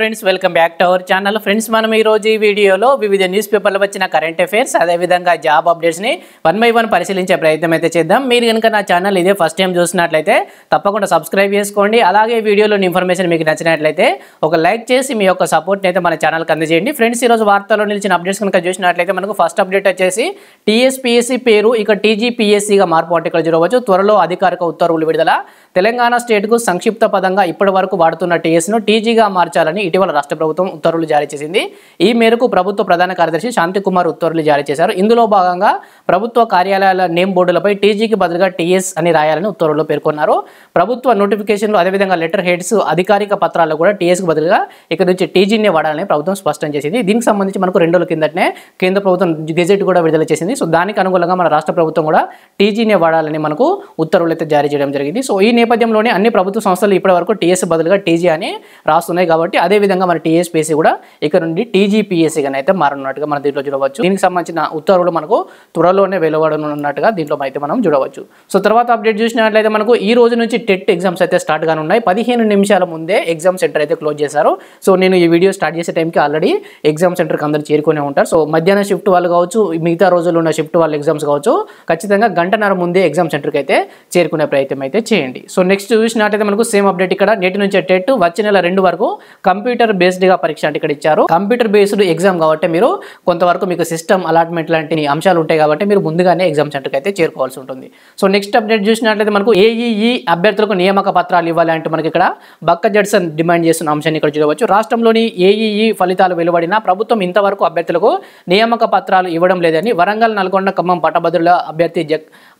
Friends welcome back to our channel. Friends మనం ఈ రోజు ఈ వీడియోలో వివిధ న్యూస్ పేపర్లో వచ్చిన కరెంట్ అఫైర్స్ అదేవిధంగా జాబ్ అప్డేట్స్ని 1 by 1 పరిశీలించే ప్రయత్నం అయితే చేద్దాం. మీరు కనుక నా ఛానల్ ఇదే ఫస్ట్ టైం చూసినట్లయితే తప్పకుండా సబ్స్క్రైబ్ చేసుకోండి. అలాగే వీడియోలోని ఇన్ఫర్మేషన్ మీకు నచ్చినట్లయితే ఒక లైక్ చేసి మీ యొక్క సపోర్ట్ని అయితే మన ఛానల్కి అందజేయండి. ఫ్రెండ్స్ ఈరోజు వార్తల్లో నిలిచిన అప్డేట్స్ కనుక చూసినట్లయితే మనకు ఫస్ట్ అప్డేట్ వచ్చేసి టీఎస్పీఎస్సీ పేరు ఇక టీజీపీఎస్సీగా మార్పు అంటే ఇక్కడ చూడవచ్చు. త్వరలో అధికారిక ఉత్తర్వులు విడుదల. తెలంగాణ స్టేట్కు సంక్షిప్త పదంగా ఇప్పటి వరకు వాడుతున్న టీఎస్ను టీజీగా మార్చాలని ఇటీవల రాష్ట్ర ప్రభుత్వం ఉత్తర్వులు జారీ చేసింది. ఈ మేరకు ప్రభుత్వ ప్రధాన కార్యదర్శి శాంతికుమార్ ఉత్తర్వులు జారీ చేశారు. ఇందులో భాగంగా ప్రభుత్వ కార్యాలయాల నేమ్ బోర్డులపై టీజీకి బదులుగా టీఎస్ అని రాయాలని ఉత్తర్వుల్లో పేర్కొన్నారు. ప్రభుత్వ నోటిఫికేషన్లు అదేవిధంగా లెటర్ హెడ్స్ అధికారిక పత్రాల్లో కూడా టీఎస్కి బదులుగా ఇక్కడ నుంచి టీజీని వాడాలని ప్రభుత్వం స్పష్టం చేసింది. దీనికి సంబంధించి మనకు 2 రోజుల కిందటనే కేంద్ర ప్రభుత్వం గెజెట్ కూడా విడుదల చేసింది. సో దానికి అనుగుణంగా మన రాష్ట్ర ప్రభుత్వం కూడా టీజీని వాడాలని మనకు ఉత్తర్వులు అయితే జారీ చేయడం జరిగింది. సో ఈ నేపథ్యంలోనే అన్ని ప్రభుత్వ సంస్థలు ఇప్పటివరకు టీఎస్ బదులుగా టీజీ అని రాస్తున్నాయి కాబట్టి అదేవిధంగా మన టీఎస్పీఎస్సీ కూడా ఇక్కడ నుండి టీజీపీఎస్సీగా అయితే మారనున్నట్టుగా మనం దీంట్లో చూడవచ్చు. దీనికి సంబంధించిన ఉత్తర్వులు మనకు త్వరలోనే వెలువడనున్నట్టుగా దీంట్లో అయితే మనం చూడవచ్చు. సో తర్వాత అప్డేట్ చూసినట్లయితే మనకు ఈ రోజు నుంచి టెట్ ఎగ్జామ్స్ అయితే స్టార్ట్ కానున్నాయి. 15 నిమిషాల ముందే ఎగ్జామ్ సెంటర్ అయితే క్లోజ్ చేశారు. సో నేను ఈ వీడియో స్టార్ట్ చేసే టైంకి ఆల్రెడీ ఎగ్జామ్ సెంటర్కి అందరూ చేరుకునే ఉంటారు. సో మధ్యాహ్నం షిఫ్ట్ వాళ్ళు కావచ్చు, మిగతా రోజుల్లో ఉన్న షిఫ్ట్ వాళ్ళ ఎగ్జామ్స్ కావచ్చు, ఖచ్చితంగా గంటన్నర ముందే ఎగ్జామ్ సెంటర్కి అయితే చేరుకునే ప్రయత్నం అయితే చేయండి. సో నెక్స్ట్ చూసినట్లయితే మనకు సేమ్ అప్డేట్ ఇక్కడ నేటి నుంచి టెట్ వచ్చే నెల 2 వరకు కంప్యూటర్ బేస్డ్గా పరీక్ష అంటే ఇక్కడ ఇచ్చారు. కంప్యూటర్ బేస్డ్ ఎగ్జామ్ కాబట్టి మీరు కొంతవరకు మీకు సిస్టమ్ అలాట్మెంట్ లాంటి అంశాలు ఉంటాయి కాబట్టి మీరు ముందుగానే ఎగ్జామ్ సెంటర్కి అయితే చేరుకోవాల్సి ఉంటుంది. సో నెక్స్ట్ అప్డేట్ చూసినట్లయితే మనకు ఏఈఈ అభ్యర్థులకు నియామక పత్రాలు ఇవ్వాలి అంటే మనకి ఇక్కడ బక్క జడ్సన్ డిమాండ్ చేస్తున్న అంశాన్ని ఇక్కడ చూడవచ్చు. రాష్ట్రంలోని ఏఈఈ ఫలితాలు వెలువడినా ప్రభుత్వం ఇంతవరకు అభ్యర్థులకు నియామక పత్రాలు ఇవ్వడం లేదని వరంగల్, నల్గొండ, ఖమ్మం పట్టభద్రుల అభ్యర్థి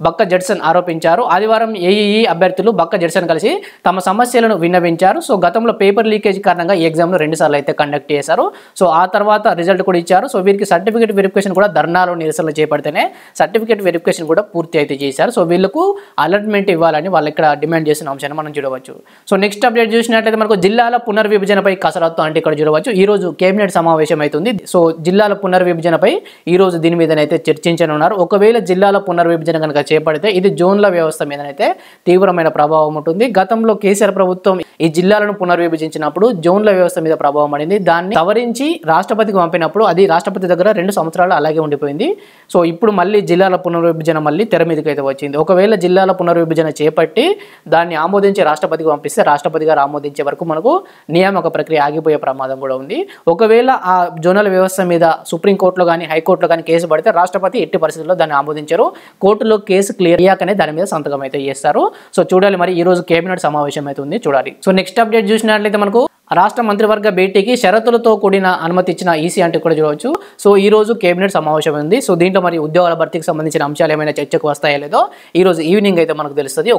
బక్క జడ్సన్ ఆరోపించారు. ఆదివారం ఏఈఈ అభ్యర్థులు బక్క జడ్సన్ కలిసి తమ సమస్యలను విన్నవించారు. సో గతంలో పేపర్ లీకేజ్ కారణంగా ఈ ఎగ్జామ్ను 2 సార్లు అయితే కండక్ట్ చేశారు. సో ఆ తర్వాత రిజల్ట్ కూడా ఇచ్చారు. సో వీరికి సర్టిఫికేట్ వెరిఫికేషన్ కూడా ధర్నాలు నిరసనలు చేపడితేనే సర్టిఫికేట్ వెరిఫికేషన్ కూడా పూర్తి అయితే చేశారు. సో వీళ్ళకు అలాట్మెంట్ ఇవ్వాలని వాళ్ళు ఇక్కడ డిమాండ్ చేసిన అంశాన్ని మనం చూడవచ్చు. సో నెక్స్ట్ అప్డేట్ చూసినట్లయితే మనకు జిల్లాల పునర్విభజనపై కసరత్తు అంటే ఇక్కడ చూడవచ్చు. ఈ రోజు కేబినెట్ సమావేశం అవుతుంది. సో జిల్లాల పునర్విభజనపై ఈ రోజు దీని మీదనైతే చర్చించనున్నారు. ఒకవేళ జిల్లాల పునర్విభజన కనుక చేపడితే ఇది జోన్ల వ్యవస్థ మీదనైతే తీవ్రమైన ప్రభావం ఉంటుంది. గతంలో కేసీఆర్ ప్రభుత్వం ఈ జిల్లాలను పునర్విభజించినప్పుడు జోన్ల వ్యవస్థ మీద ప్రభావం పడింది. దాన్ని సవరించి రాష్ట్రపతికి పంపినప్పుడు అది రాష్ట్రపతి దగ్గర 2 సంవత్సరాలు అలాగే ఉండిపోయింది. సో ఇప్పుడు మళ్ళీ జిల్లాల పునర్విభజన మళ్ళీ తెర మీదకి అయితే వచ్చింది. ఒకవేళ జిల్లాల పునర్విభజన చేపట్టి దాన్ని ఆమోదించి రాష్ట్రపతికి పంపిస్తే రాష్ట్రపతి గారు ఆమోదించే వరకు మనకు నియామక ప్రక్రియ ఆగిపోయే ప్రమాదం కూడా ఉంది. ఒకవేళ ఆ జోనల్ వ్యవస్థ మీద సుప్రీంకోర్టులో కానీ హైకోర్టులో కానీ కేసు పడితే రాష్ట్రపతి ఎట్టి పరిస్థితుల్లో దాన్ని ఆమోదించారు. కోర్టులో కేసు క్లియర్ అయ్యాకనే దాని మీద సంతకం అయితే చేస్తారు. సో చూడాలి మరి ఈ రోజు కేబినెట్ సమావేశం అయితే ఉంది, చూడాలి. సో నెక్స్ట్ అప్డేట్ చూసినట్లయితే మనకు రాష్ట్ర మంత్రివర్గ భేటీకి షరతులతో కూడిన అనుమతి ఇచ్చిన ఈసీ అంటే కూడా చూడవచ్చు. సో ఈ రోజు కేబినెట్ సమావేశం ఉంది. సో దీంట్లో మరి ఉద్యోగాల భర్తీకి సంబంధించిన అంశాలు ఏమైనా చర్చకు వస్తాయో లేదో ఈ రోజు ఈవినింగ్ అయితే మనకు తెలుస్తుంది.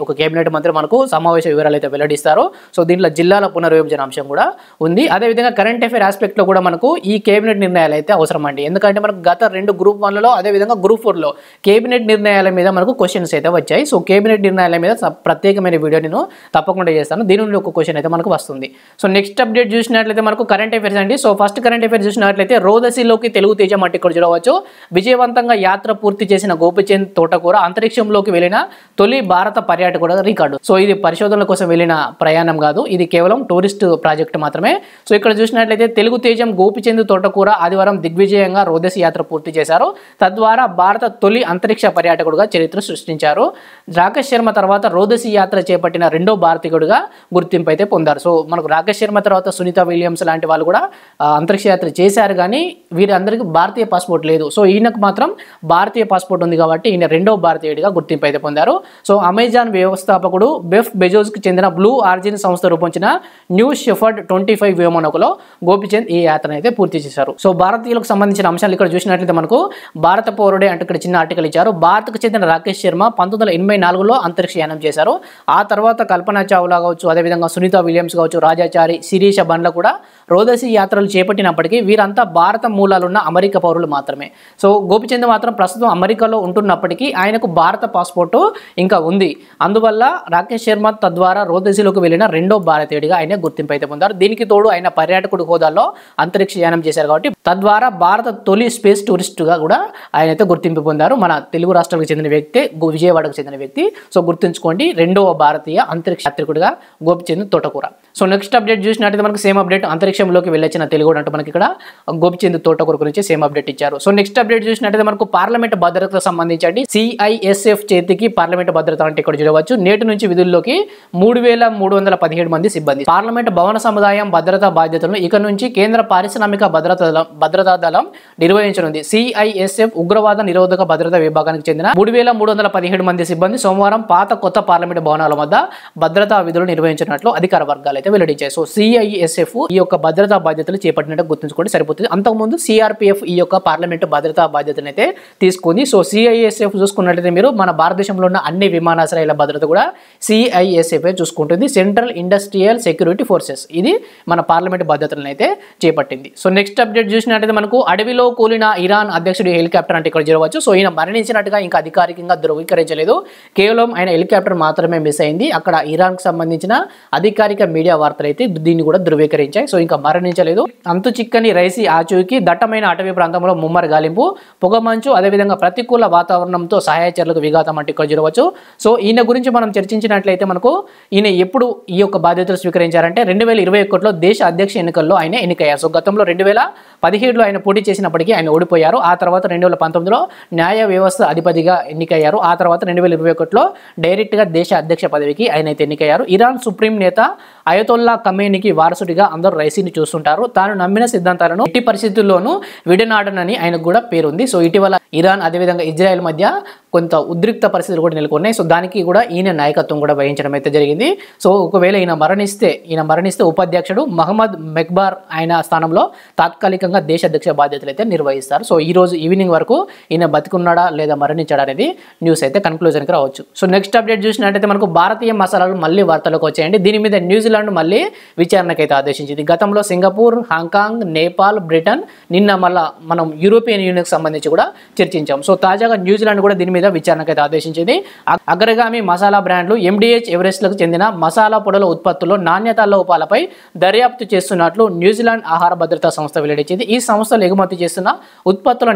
ఒక కేబినెట్ మంత్రి మనకు సమావేశ వివరాలు అయితే వెల్లడిస్తారు. సో దీంట్లో జిల్లాల పునర్విభజన అంశం కూడా ఉంది. అదేవిధంగా కరెంట్ అఫైర్ ఆస్పెక్ట్లో కూడా మనకు ఈ కేబినెట్ నిర్ణయాలు అయితే అవసరం అండి. ఎందుకంటే మనకు గత 2 గ్రూప్ 1లలో అదేవిధంగా గ్రూప్ 4లో కేబినెట్ నిర్ణయాల మీద మనకు క్వశ్చన్స్ అయితే వచ్చాయి. సో కేబినెట్ నిర్ణయాల మీద ప్రత్యేకమైన వీడియో నేను తప్పకుండా చేస్తాను. దీని నుండి ఒక క్వశ్చన్ అయితే మనకు వస్తుంది. సో నెక్స్ట్ అప్డేట్ చూసినట్లయితే మనకు కరెంట్ అఫైర్స్ అండి. సో ఫస్ట్ కరెంట్ అఫైర్స్ చూసినట్లయితే రోదసిలోకి తెలుగు తేజం అంటే ఇక్కడ చూడవచ్చు. విజయవంతంగా యాత్ర పూర్తి చేసిన గోపిచంద్ తోటకూర అంతరిక్షంలోకి వెళ్ళిన తొలి భారత పర్యాటకుడు రికార్డు. సో ఇది పరిశోధనల కోసం వెళ్ళిన ప్రయాణం కాదు, ఇది కేవలం టూరిస్ట్ ప్రాజెక్ట్ మాత్రమే. సో ఇక్కడ చూసినట్లయితే తెలుగు తేజం గోపిచంద్ తోటకూర ఆదివారం దిగ్విజయంగా రోదసి యాత్ర పూర్తి చేశారు. తద్వారా భారత తొలి అంతరిక్ష పర్యాటకుడుగా చరిత్ర సృష్టించారు. రాకేష్ శర్మ తర్వాత రోదసి యాత్ర చేపట్టిన 2వ భారతీయుడిగా గుర్తింపు అయితే పొందారు. సో మనకు రాకేష్ శర్మ తర్వాత సునీత విలియమ్స్ లాంటి వాళ్ళు కూడా అంతరిక్ష యాత్ర చేశారు, కానీ వీరందరికీ భారతీయ పాస్పోర్ట్ లేదు. సో ఈయనకు మాత్రం భారతీయ పాస్పోర్ట్ ఉంది కాబట్టి ఈయన 2వ భారతీయుడిగా గుర్తింపు అయితే పొందారు. సో అమెజాన్ వ్యవస్థాపకుడు బెఫ్ బెజోస్కి చెందిన బ్లూ ఆరిజిన్ సంస్థ రూపొందించిన న్యూ షెఫర్డ్ 25 విమానకులో గోపిచంద్ ఈ యాత్ర అయితే పూర్తి చేశారు. సో భారతీయులకు సంబంధించిన అంశాలు ఇక్కడ చూసినట్లయితే మనకు భారత పౌరుడే అంటే ఇక్కడ చిన్న ఆర్టికల్ ఇచ్చారు. భారత్కు చెందిన రాకేష్ శర్మ 1984లో అంతరిక్ష యానం చేశారు. ఆ తర్వాత కల్పనా చావ్లా కావచ్చు, అదేవిధంగా సునీత విలియమ్స్ కావచ్చు, రాజాచారి, శిరీష బండ్ల కూడా రోదసీ యాత్రలు చేపట్టినప్పటికీ వీరంతా భారత మూలాలున్న అమెరికా పౌరులు మాత్రమే. సో గోపిచంద్ మాత్రం ప్రస్తుతం అమెరికాలో ఉంటున్నప్పటికీ ఆయనకు భారత పాస్పోర్టు ఇంకా ఉంది. అందువల్ల రాకేష్ శర్మ తద్వారా రోదసీలోకి వెళ్ళిన రెండో భారతీయుడిగా ఆయన గుర్తింపు అయితే పొందారు. దీనికి తోడు ఆయన పర్యాటకుడు హోదాలో అంతరిక్ష యానం చేశారు కాబట్టి తద్వారా భారత తొలి స్పేస్ టూరిస్టుగా కూడా ఆయన అయితే గుర్తింపు పొందారు. మన తెలుగు రాష్ట్రాలకు చెందిన వ్యక్తి, విజయవాడకు చెందిన వ్యక్తి. సో గుర్తుంచుకోండి, రెండవ భారతీయ అంతరిక్ష యాత్రికుడిగా గోపిచంద్ తోటకూర. సో నెక్స్ట్ అప్డేట్ చూసినట్టయితే మనకు సేమ్ అప్డేట్ అంతరిక్షంలోకి వెళ్ళొచ్చిన తెలుగుడు అంటూ మనకి ఇక్కడ గోపిచంద్ తోటకూర గురించి సేమ్ అప్డేట్ ఇచ్చారు. సో నెక్స్ట్ అప్డేట్ చూసినట్టయితే మనకు పార్లమెంట్ భద్రతకు సంబంధించి CISF చేతికి పార్లమెంట్ భద్రత అంటే ఇక్కడ చూడవచ్చు. నేటి నుంచి విధుల్లోకి 3317 మంది సిబ్బంది. పార్లమెంట్ భవన సముదాయం భద్రతా బాధ్యతలను ఇక నుంచి కేంద్ర పారిశ్రామిక భద్రతా దళం నిర్వహించనుంది. CISF ఉగ్రవాద నిరోధక భద్రతా విభాగానికి చెందిన 3317 మంది సిబ్బంది సోమవారం పాత కొత్త పార్లమెంట్ భవనాల వద్ద భద్రతా విధులు నిర్వహించినట్లు అధికార వర్గాలు అయితే వెల్లడించాయి. సో CISF ఈ యొక్క భద్రతా బాధ్యతలు చేపట్టినట్టు గుర్తుంచుకోండి సరిపోతుంది. అంతకుముందు CRPF ఈ యొక్క పార్లమెంట్ భద్రతా బాధ్యతను అయితే తీసుకుంది. సో CISF చూసుకున్నట్లయితే మీరు మన భారతదేశంలో ఉన్న అన్ని విమానాశ్రయాల భద్రత కూడా CISF చూసుకుంటుంది. సెంట్రల్ ఇండస్ట్రియల్ సెక్యూరిటీ ఫోర్సెస్ ఇది మన పార్లమెంట్ భద్రతలను అయితే చేపట్టింది. సో నెక్స్ట్ అప్డేట్ చూసినట్టయితే మనకు అడవిలో కూలిన ఇరాన్ అధ్యక్షుడి హెలికాప్టర్ అంటే ఇక్కడ చూడవచ్చు. సో ఈయన మరణించినట్టుగా ఇంకా అధికారికంగా ధృవీకరించలేదు. కేవలం ఆయన హెలికాప్టర్ మాత్రమే మిస్ అయింది. అక్కడ ఇరాన్కి సంబంధించిన అధికారిక మీడియా వార్తలు అయితే దీన్ని కూడా ధృవీకరించాయి. సో ఇంకా మరణించలేదు. అంతు చిక్కని రైసీ ఆచూకీ దట్టమైన అటవీ ప్రాంతంలో ముమ్మర గాలింపు, పొగమంచు, అదేవిధంగా ప్రతికూల వాతావరణంతో సహాయ చర్యలకు విఘాతం అంటే ఇక్కడ చూడవచ్చు. సో ఈయన గురించి మనం చర్చించినట్లయితే మనకు ఈయన ఎప్పుడు ఈ యొక్క బాధ్యతలు స్వీకరించారంటే 2021లో దేశ అధ్యక్ష ఎన్నికల్లో ఆయన ఎన్నికయ్యారు. సో గతంలో 2017లో ఆయన పోటీ చేసినప్పటికీ ఆయన ఓడిపోయారు. ఆ తర్వాత 2019లో న్యాయ వ్యవస్థ అధిపతిగా ఎన్నికయ్యారు. ఆ తర్వాత 2021లో డైరెక్ట్గా దేశ అధ్యక్ష పదవికి ఆయన అయితే ఎన్నికయ్యారు. ఇరాన్ సుప్రీం నేత అయతొల్లా ఖమేనీకి వారసుడిగా అందరూ రైసీని చూస్తుంటారు. తాను నమ్మిన సిద్ధాంతాలను ఎట్టి పరిస్థితుల్లోనూ విడనాడనని ఆయనకు కూడా పేరుంది. సో ఇటీవల ఇరాన్ అదేవిధంగా ఇజ్రాయెల్ మధ్య కొంత ఉద్రిక్త పరిస్థితులు కూడా నెలకొన్నాయి. సో దానికి కూడా ఈయన నాయకత్వం కూడా వహించడం అయితే జరిగింది. సో ఒకవేళ ఈయన మరణిస్తే ఉపాధ్యక్షుడు మహమ్మద్ మెక్బార్ ఆయన స్థానంలో తాత్కాలికంగా దేశ అధ్యక్ష బాధ్యతలు అయితే నిర్వహిస్తారు. సో ఈ రోజు ఈవినింగ్ వరకు ఈయన బతికున్నాడా లేదా మరణించాడా అనేది న్యూస్ అయితే కన్క్లూజన్కి రావచ్చు. సో నెక్స్ట్ అప్డేట్ చూసినట్టయితే మనకు భారతీయ మసాలాలు మళ్ళీ వార్తలకు వచ్చాయండి. దీని మీద న్యూజిలాండ్ మళ్ళీ విచారణకైతే ఆదేశించింది. గతంలో సింగపూర్, హాంకాంగ్, నేపాల్, బ్రిటన్, నిన్న మళ్ళీ మనం యూరోపియన్ యూనియన్కి సంబంధించి కూడా చర్చించాం. సో తాజాగా న్యూజిలాండ్ కూడా దీని మీద విచారణకైతే ఆదేశించింది. అగ్రగామి మసాలా బ్రాండ్లు MDH ఎవరెస్ట్లకు చెందిన మసాలా పొడుల ఉత్పత్తుల్లో నాణ్యత లోపాలపై దర్యాప్తు చేస్తున్నట్లు న్యూజిలాండ్ ఆహార భద్రతా సంస్థ వెల్లడించింది. ఈ సంస్థలు ఎగుమతి చేస్తున్న ఉత్పత్తుల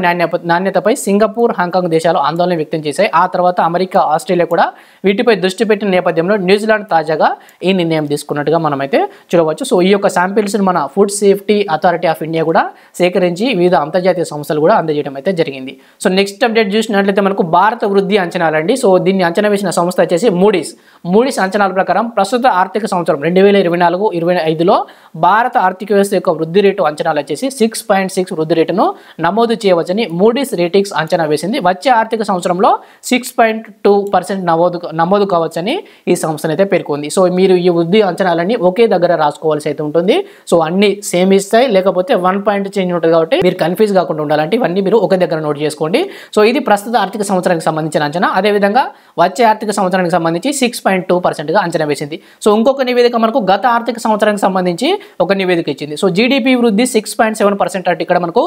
నాణ్యతపై సింగపూర్, హాంకాంగ్ దేశాలు ఆందోళన వ్యక్తం చేశాయి. ఆ తర్వాత అమెరికా, ఆస్ట్రేలియా కూడా వీటిపై దృష్టి పెట్టిన నేపథ్యంలో న్యూజిలాండ్ తాజాగా ఈ నిర్ణయం తీసుకున్నట్టుగా మనమైతే చూడవచ్చు. సో ఈ యొక్క శాంపిల్స్ మన food safety authority of India కూడా సేకరించి వివిధ అంతర్జాతీయ సంస్థలు కూడా అందజేయడం అయితే జరిగింది. సో నెక్స్ట్ అప్డేట్ చూసినట్లయితే మనకు భారత వృద్ధి అంచనాలండి. సో దీన్ని అంచనా వేసిన సంస్థ వచ్చేసి మూడీస్ అంచనాల ప్రకారం ప్రస్తుత ఆర్థిక సంవత్సరం 2024-25లో భారత ఆర్థిక వ్యవస్థ యొక్క వృద్ధి రేటు అంచనాలు వచ్చేసి 6.6 వృద్ధి రేటును నమోదు చేయవచ్చని మూడీస్ రేటింగ్స్ అంచనా వేసింది. వచ్చే ఆర్థిక సంవత్సరంలో 6.2% నమోదు కావచ్చని ఈ సంస్థనైతే పేర్కొంది. సో మీరు ఈ వృద్ధి అంచనాలన్నీ ఒకే దగ్గర రాసుకోవాల్సి అయితే ఉంటుంది. సో అన్ని సేమ్ ఇస్తాయి, లేకపోతే 1 పాయింట్ చేంజ్ ఉంటుంది కాబట్టి మీరు కన్ఫ్యూజ్ కాకుండా ఉండాలంటే ఇవన్నీ మీరు ఒకే దగ్గర నోట్ చేసుకోండి. సో ఇది ప్రస్తుత ఆర్థిక సంవత్సరానికి సంబంధించిన అంచనా. అదేవిధంగా వచ్చే ఆర్థిక సంవత్సరానికి సంబంధించి 6.2%గా అంచనా వేసింది. సో ఇంకొక నివేదిక మనకు గత ఆర్థిక సంవత్సరానికి సంబంధించి ఒక నివేదిక ఇచ్చింది. సో జీడిపి వృద్ధి 6.7% అంటే ఇక్కడ మనకు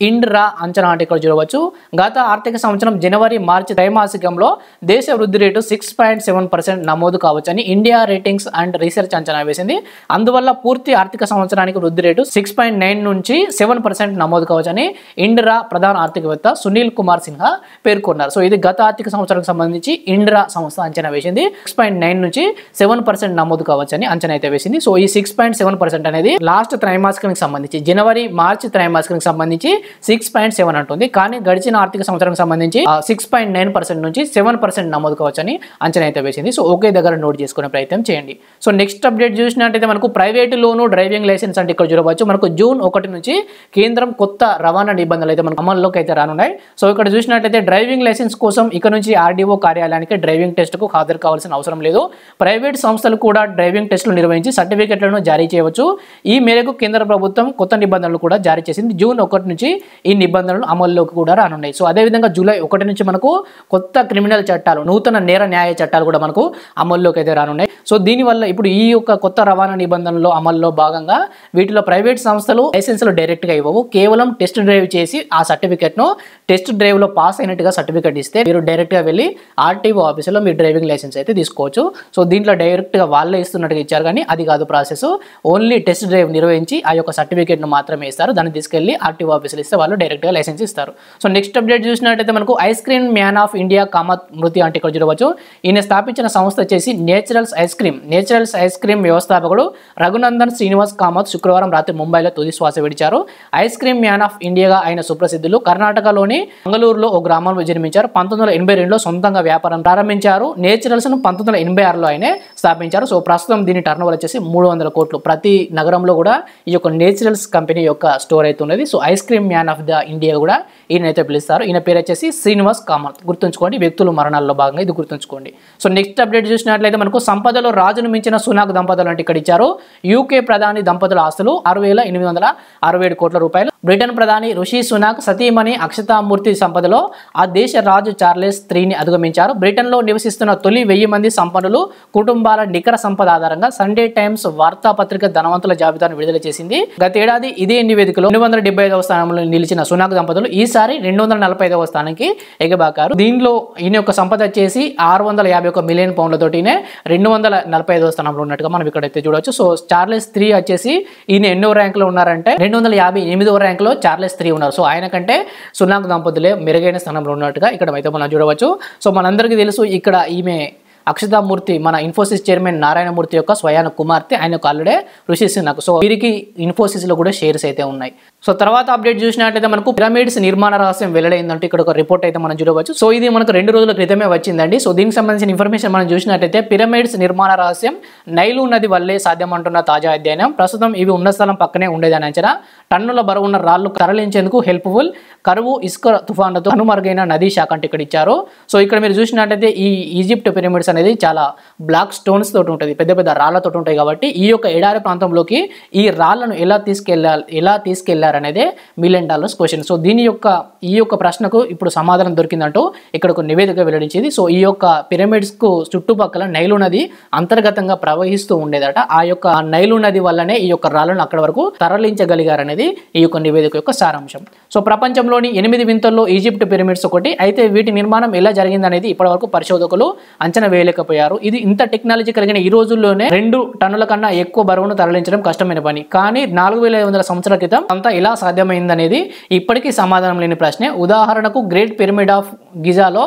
ఇండ్రా అంచనా అంటే ఇక్కడ చూడవచ్చు. గత ఆర్థిక సంవత్సరం జనవరి-మార్చి త్రైమాసికంలో దేశ వృద్ధి రేటు 6.7% నమోదు కావచ్చని ఇండియా రేటింగ్స్ అండ్ రీసెర్చ్ అంచనా వేసింది. అందువల్ల పూర్తి ఆర్థిక సంవత్సరానికి వృద్ధి రేటు 6.9 నుంచి 7% నమోదు కావచ్చని ఇండ్రా ప్రధాన ఆర్థికవేత్త సునీల్ కుమార్ సిన్హా పేర్కొన్నారు. సో ఇది గత ఆర్థిక సంవత్సరానికి సంబంధించి ఇండ్రా సంస్థ అంచనా వేసింది. 6.9 నుంచి 7% నమోదు కావచ్చని అంచనా అయితే వేసింది. సో ఈ 6.7% అనేది లాస్ట్ త్రైమాసికానికి సంబంధించి జనవరి-మార్చి త్రైమాసికానికి సంబంధించి 6.7 అంటుంది. కానీ గడిచిన ఆర్థిక సంవత్సరానికి సంబంధించి 6.9% నుంచి 7% నమోదు కావచ్చని అంచనా అయితే వేసింది. సో ఒకే దగ్గర నోట్ చేసుకునే ప్రయత్నం చేయండి. సో నెక్స్ట్ అప్డేట్ చూసినట్టయితే మనకు ప్రైవేట్ లోను డ్రైవింగ్ లైసెన్స్ అంటే ఇక్కడ చూడవచ్చు. మనకు జూన్ 1 నుంచి కేంద్రం కొత్త రవాణా నిబంధనలు అయితే మనకు అమల్లోకి అయితే రానున్నాయి. సో ఇక్కడ చూసినట్టయితే డ్రైవింగ్ లైసెన్స్ కోసం ఇక నుంచి RDO కార్యాలయానికి డ్రైవింగ్ టెస్ట్కు హాజరు కావాల్సిన అవసరం లేదు. ప్రైవేట్ సంస్థలు కూడా డ్రైవింగ్ టెస్టులు నిర్వహించి సర్టిఫికెట్లను జారీ చేయవచ్చు. ఈ మేరకు కేంద్ర ప్రభుత్వం కొత్త నిబంధనలు కూడా జారీ చేసింది. జూన్ 1 నుంచి ఈ నిబంధనలు అమల్లోకి కూడా రానున్నాయి. సో అదేవిధంగా జూలై 1 నుంచి మనకు కొత్త క్రిమినల్ చట్టాలు, నూతన నేర న్యాయ చట్టాలు కూడా మనకు అమల్లోకి అయితే రానున్నాయి. సో దీనివల్ల ఇప్పుడు ఈ యొక్క కొత్త రవాణా నిబంధనలు అమల్లో భాగంగా వీటిలో ప్రైవేట్ సంస్థలు లైసెన్సులు డైరెక్ట్గా ఇవ్వవు. కేవలం టెస్ట్ డ్రైవ్ చేసి ఆ సర్టిఫికేట్ను టెస్ట్ డ్రైవ్లో పాస్ అయినట్టుగా సర్టిఫికేట్ ఇస్తే మీరు డైరెక్ట్గా వెళ్ళి ఆర్టీఓ ఆఫీసులో మీరు డ్రైవింగ్ లైసెన్స్ అయితే తీసుకోవచ్చు. సో దీంట్లో డైరెక్ట్గా వాళ్ళే ఇస్తున్నట్టుగా ఇచ్చారు, కానీ అది కాదు ప్రాసెస్. ఓన్లీ టెస్ట్ డ్రైవ్ నిర్వహించి ఆ యొక్క సర్టిఫికేట్ను మాత్రమే ఇస్తారు. దాన్ని తీసుకెళ్లి ఆర్టీఓ ఆఫీసులు ఇస్తే వాళ్ళు డైరెక్ట్గా లైసెన్స్ ఇస్తారు. సో నెక్స్ట్ అప్డేట్ చూసినట్టయితే మనకు ice cream man of India Kamath మృతి అంటే ఇక్కడ చూడవచ్చు. ఈయన స్థాపించిన సంస్థ వచ్చేసి నేచురల్స్ ఐస్ క్రీమ్ వ్యవస్థాపకుడు రఘునందన్ శ్రీనివాస్ కామత్ శుక్రవారం రాత్రి ముంబైలో తుది శ్వాస విడిచారు. ఐస్ క్రీమ్ మ్యాన్ ఆఫ్ ఇండియాగా ఆయన సుప్రసిద్ధులు. కర్ణాటకలోని మంగళూరులో ఒక గ్రామంలో జన్మించారు. 1982లో సొంతంగా వ్యాపారం ప్రారంభించారు. నేచురల్స్ ను 1986లో ఆయనే స్థాపించారు. సో ప్రస్తుతం దీని టర్నోవర్ వచ్చేసి 300 కోట్లు. ప్రతి నగరంలో కూడా ఈ యొక్క నేచురల్స్ కంపెనీ యొక్క స్టోర్ అయితే ఉన్నది. So ice cream man of the India కూడా ఈయనైతే పిలుస్తారు. ఈయన పేరు వచ్చేసి శ్రీనివాస్ కామత్. గుర్తుంచుకోండి, వ్యక్తుల మరణాల్లో భాగంగా ఇది గుర్తుంచుకోండి. సో నెక్స్ట్ అప్డేట్ చూసినట్లయితే మనకు సంపదలో రాజును మించిన సునాక్ దంపతులు అంటే ఇక్కడ ఇచ్చారు. యూకే ప్రధాని దంపతుల ఆస్తులు 6,867 కోట్ల రూపాయలు. బ్రిటన్ ప్రధాని రిషి సునాక్ సతీమణి అక్షతామూర్తి సంపదలో ఆ దేశ రాజు చార్లెస్ IIIని అధిగమించారు. బ్రిటన్లో నివసిస్తున్న తొలి 1000 మంది సంపన్నులు కుటుంబాల నికర సంపద ఆధారంగా సండే టైమ్స్ వార్తాపత్రిక ధనవంతుల జాబితాను విడుదల చేసింది. గతేడాది ఇదే నివేదికలో 275వ స్థానంలో నిలిచిన సునాక్ దంపతులు ఈసారి 245వ స్థానానికి ఎగబాకారు. దీనిలో ఈయన యొక్క సంపద వచ్చేసి 651 మిలియన్ పౌండ్లతోటినే 245వ స్థానంలో ఉన్నట్టుగా మనం ఇక్కడైతే చూడవచ్చు. సో చార్లెస్ III వచ్చేసి ఈయన ఎన్నో ర్యాంకులో ఉన్నారంటే 258వ ర్యాంకులో చార్లెస్ III ఉన్నారు. సో ఆయన కంటే సునాక్ దంపతులే మెరుగైన స్థానంలో ఉన్నట్టుగా ఇక్కడ అయితే మనం చూడవచ్చు. సో మనందరికీ తెలుసు ఇక్కడ ఈమె అక్షతామూర్తి మన ఇన్ఫోసిస్ చైర్మన్ నారాయణమూర్తి యొక్క స్వయాన కుమార్తె. ఆయనకు ఆల్రెడీ రిషి సునాక్. సో వీరికి ఇన్ఫోసిస్లో కూడా షేర్స్ అయితే ఉన్నాయి. సో తర్వాత అప్డేట్ చూసినట్లయితే మనకు పిరమిడ్స్ నిర్మాణ రహస్యం వెల్లడైందంటే ఇక్కడ ఒక రిపోర్ట్ అయితే మనం చూడవచ్చు. సో ఇది మనకు 2 రోజుల క్రితమే వచ్చిందండి. సో దీనికి సంబంధించిన ఇన్ఫర్మేషన్ మనం చూసినట్లయితే పిరమిడ్స్ నిర్మాణ రహస్యం నైలు నది వల్లే సాధ్యమంటున్న తాజా అధ్యయనం. ప్రస్తుతం ఇవి ఉన్న స్థలం పక్కనే ఉండేదని అంచనా. టన్నుల బరువున్న రాళ్లు తరలించేందుకు హెల్ప్ఫుల్. కరువు ఇసుక తుఫాన్లతో కనుమరుగైన నదీ శాఖ అంటే ఇక్కడ ఇచ్చారు. సో ఇక్కడ మీరు చూసినట్లయితే ఈ ఈజిప్ట్ పిరమిడ్స్ అనేది చాలా బ్లాక్ స్టోన్స్ తోటి ఉంటుంది, పెద్ద పెద్ద రాళ్లతో ఉంటాయి. కాబట్టి ఈ యొక్క ఎడారి ప్రాంతంలోకి ఈ రాళ్లను ఎలా తీసుకెళ్లారనేదే $1 మిలియన్ క్వశ్చన్. సో ఈ యొక్క ప్రశ్నకు ఇప్పుడు సమాధానం దొరికిందంటూ ఇక్కడ ఒక నివేదిక వెల్లడించింది. సో ఈ యొక్క పిరమిడ్స్ కు చుట్టుపక్కల నైలు నది అంతర్గతంగా ప్రవహిస్తూ ఉండేదట. ఆ యొక్క నైలు నది వల్లనే ఈ యొక్క రాళ్లను అక్కడ వరకు తరలించగలిగారనేది ఈ యొక్క నివేదిక యొక్క సారాంశం. సో ప్రపంచంలోని 8 వింతల్లో ఈజిప్ట్ పిరమిడ్స్ ఒకటి. అయితే వీటి నిర్మాణం ఎలా జరిగిందనేది ఇప్పటివరకు పరిశోధకులు అంచనా వేయలేకపోయారు. ఇది ఇంత టెక్నాలజీ కలిగిన ఈ రోజుల్లోనే 2 టన్నుల కన్నా ఎక్కువ బరువును తరలించడం కష్టమైన పని. కానీ 4500 సంవత్సరాల క్రితం అంతా ఎలా సాధ్యమైందనేది ఇప్పటికీ సమాధానం లేని ప్రశ్నే. ఉదాహరణకు గ్రేట్ పిరమిడ్ ఆఫ్ గిజాలో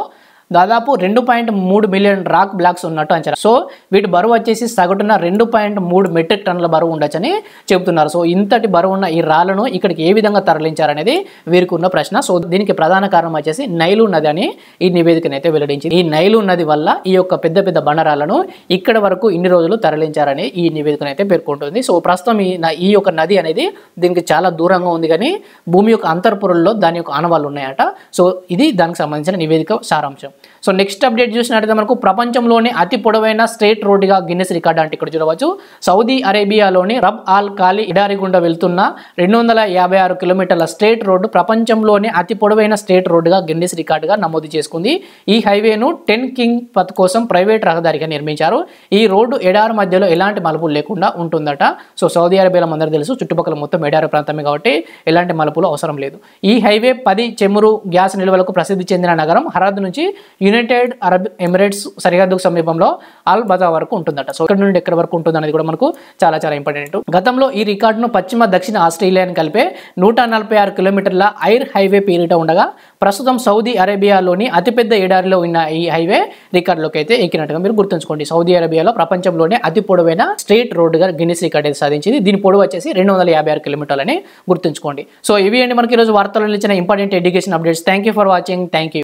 దాదాపు 2.3 మిలియన్ రాక్ బ్లాక్స్ ఉన్నట్టు అంచనా. సో వీటి బరువు వచ్చేసి సగటున 2.3 మెట్రిక్ టన్నుల బరువు ఉండొచ్చని చెబుతున్నారు. సో ఇంతటి బరువు ఉన్న ఈ రాళ్లను ఇక్కడికి ఏ విధంగా తరలించారనేది వీరికి ఉన్న ప్రశ్న. సో దీనికి ప్రధాన కారణం వచ్చేసి నైలు నది అని ఈ నివేదికనైతే వెల్లడించింది. ఈ నైలు నది వల్ల ఈ యొక్క పెద్ద పెద్ద బండరాళ్లను ఇక్కడ వరకు ఇన్ని రోజులు తరలించారని ఈ నివేదికనైతే పేర్కొంటుంది. సో ప్రస్తుతం ఈ యొక్క నది అనేది దీనికి చాలా దూరంగా ఉంది, కానీ భూమి యొక్క అంతర్పురంలో దాని యొక్క ఆనవాళ్ళు ఉన్నాయట. సో ఇది దానికి సంబంధించిన నివేదిక సారాంశం. సో నెక్స్ట్ అప్డేట్ చూసినట్లయితే మనకు ప్రపంచంలోనే అతి పొడవైన స్ట్రేట్ రోడ్డుగా గిన్నెస్ రికార్డు అంటే ఇక్కడ చూడవచ్చు. సౌదీ అరేబియాలోని రబ్ ఆల్ ఖాలీ ఎడారి గుండా వెళ్తున్న 256 కిలోమీటర్ల స్ట్రేట్ రోడ్డు ప్రపంచంలోనే అతి పొడవైన స్ట్రేట్ రోడ్డుగా గిన్నెస్ రికార్డుగా నమోదు చేసుకుంది. ఈ హైవేను 10 కింగ్ పత్ కోసం ప్రైవేట్ రహదారిగా నిర్మించారు. ఈ రోడ్డు ఎడారి మధ్యలో ఎలాంటి మలుపులు లేకుండా ఉంటుందట. సో సౌదీ అరేబియాలో అందరూ తెలుసు, చుట్టుపక్కల మొత్తం ఎడారి ప్రాంతమే కాబట్టి ఎలాంటి మలుపులు అవసరం లేదు. ఈ హైవే 10 చమురు గ్యాస్ నిల్వలకు ప్రసిద్ధి చెందిన నగరం హరాద్ నుంచి యునైటెడ్ అరబ్ ఎమిరేట్స్ సరిహద్దుకు సమీపంలో అల్ బజా వరకు ఉంటుందట. సో ఇక్కడ నుండి ఎక్కడి వరకు ఉంటుంది అనేది కూడా మనకు చాలా ఇంపార్టెంట్. గతంలో ఈ రికార్డును పశ్చిమ దక్షిణ ఆస్ట్రేలియాని కలిపే 146 కిలోమీటర్ల ఐర్ హైవే పేరిట ఉండగా ప్రస్తుతం సౌదీ అరేబియాలోని అతిపెద్ద ఎడారిలో ఉన్న ఈ హైవే రికార్డులోకి అయితే ఎక్కినట్టుగా మీరు గుర్తుంచుకోండి. సౌదీ అరేబియాలో ప్రపంచంలోనే అతి పొడవైన స్ట్రేట్ రోడ్డుగా గిన్నిస్ రికార్డ్ అయితే సాధించింది. దీని పొడవు వచ్చేసి 256 కిలోమీటర్లని గుర్తుంచుకోండి. సో ఇవి అండి మనకి ఈరోజు వార్తల్లో నిలిచిన important education updates. Thank you for watching. Thank you.